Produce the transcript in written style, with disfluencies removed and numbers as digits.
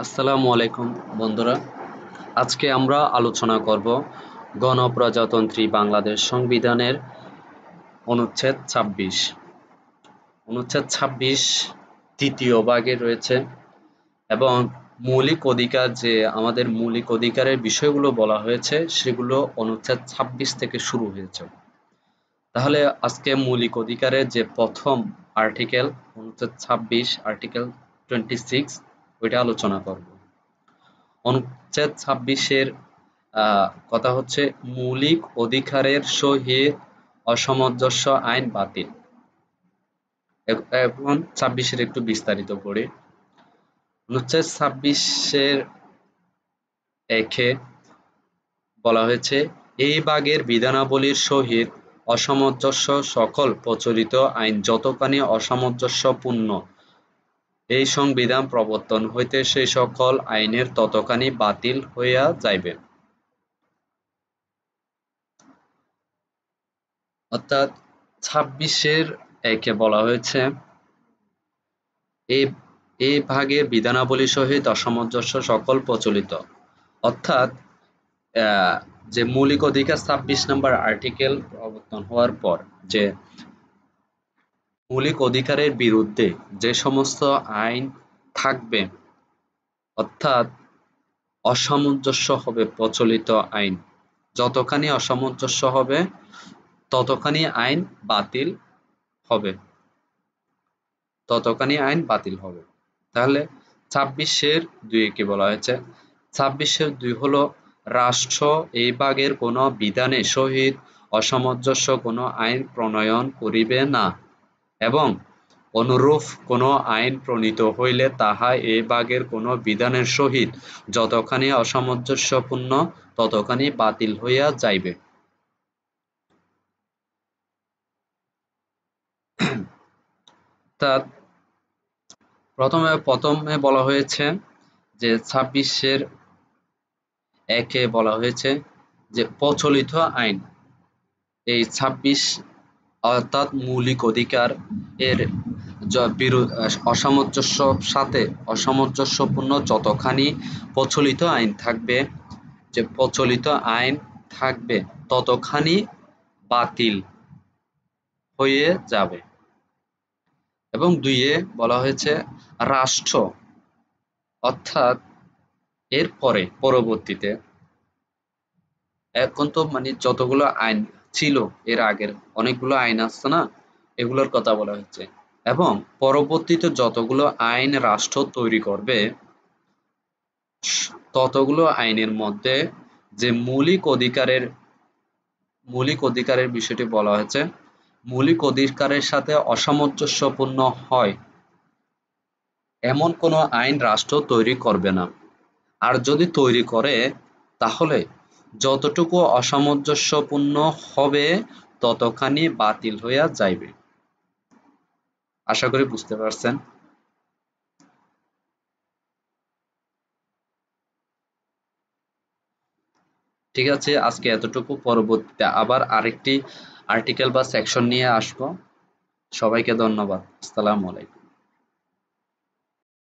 আসসালামু আলাইকুম বন্ধুরা। আজকে আমরা আলোচনা করব গণপ্রজাতন্ত্রী বাংলাদেশ সংবিধানের অনুচ্ছেদ ২৬। অনুচ্ছেদ ২৬ তৃতীয় ভাগে রয়েছে এবং মৌলিক অধিকার, যে আমাদের মৌলিক অধিকারের বিষয়গুলো বলা হয়েছে সেগুলো অনুচ্ছেদ ২৬ থেকে শুরু হয়েছে। তাহলে আজকে মৌলিক অধিকারের যে প্রথম আর্টিকেল, অনুচ্ছেদ ২৬ আর্টিকেল 26, ওইটা আলোচনা করব। অনুচ্ছেদ ২৬-এর কথা হচ্ছে মৌলিক অধিকারের সহিত অসামঞ্জস্য আইন বাতিল। এখন ২৬-এর একটু বিস্তারিত পড়ি। অনুচ্ছেদ ২৬-এর ১-এ বলা হয়েছে, এই ভাগের বিধানাবলীর সহিত অসামঞ্জস্য সকল প্রচলিত আইন যতখানি অসামঞ্জস্যপূর্ণ এই সংবিধান প্রবর্তন হইতে সেই সকল আইনের ততখানি বাতিল হইয়া যাইবে। অর্থাৎ ২৬-এর ১-এ বলা হয়েছে, এই ভাগের বিধানাবলী সহিত অসামঞ্জস্য সকল প্রচলিত, অর্থাৎ যে মৌলিক অধিকার ২৬ নম্বর আর্টিকেল প্রবর্তন হওয়ার পর যে মৌলিক অধিকারের বিরুদ্ধে যে সমস্ত আইন থাকবে, অর্থাৎ অসামঞ্জস্য হবে প্রচলিত আইন, যতখানি অসামঞ্জস্য হবে ততখানি আইন বাতিল হবে, তাহলে ২৬-এর ২-এ কি বলা হয়েছে? ২৬-এর ২ হলো, রাষ্ট্র এই ভাগের কোন বিধানের সহিত অসামঞ্জস্য কোন আইন প্রণয়ন করিবে না এবং অনুরূপ কোন আইন প্রণীত হইলে তাহা এই ভাগের কোন বিধানের সহিত যতখানি অসামঞ্জস্যপূর্ণ ততখানি বাতিল হইয়া যাইবে। অর্থাৎ প্রথমে বলা হয়েছে যে ২৬-এর ১-এ বলা হয়েছে যে প্রচলিত আইন, এই ২৬ অর্থাৎ মৌলিক অধিকার এর অসামঞ্জস্যপূর্ণ যতখানি প্রচলিত আইন থাকবে, যে প্রচলিত আইন থাকবে ততখানি বাতিল হয়ে যাবে। এবং ২-এ বলা হয়েছে, রাষ্ট্র অর্থাৎ এর পরবর্তীতে, এখন তো যতগুলো আইন ছিল এর আগের অনেকগুলো আইন আসছে না, এগুলোর কথা বলা হচ্ছে, এবং পরবর্তীতে যতগুলো আইন রাষ্ট্র তৈরি করবে ততগুলো আইনের মধ্যে যে মৌলিক অধিকারের বিষয়টি বলা হয়েছে, মৌলিক অধিকারের সাথে অসামঞ্জস্যপূর্ণ হয় এমন কোনো আইন রাষ্ট্র তৈরি করবে না। আর যদি তৈরি করে তাহলে যতটুকু অসামঞ্জস্যপূর্ণ হবে ততখানি বাতিল হইয়া যাইবে। আশা করি বুঝতে পারছেন। ঠিক আছে, আজকে এতটুকু। পরবর্তীতে আবার আরেকটি আর্টিকেল বা সেকশন নিয়ে আসবো। সবাইকে ধন্যবাদ। আসসালামু আলাইকুম।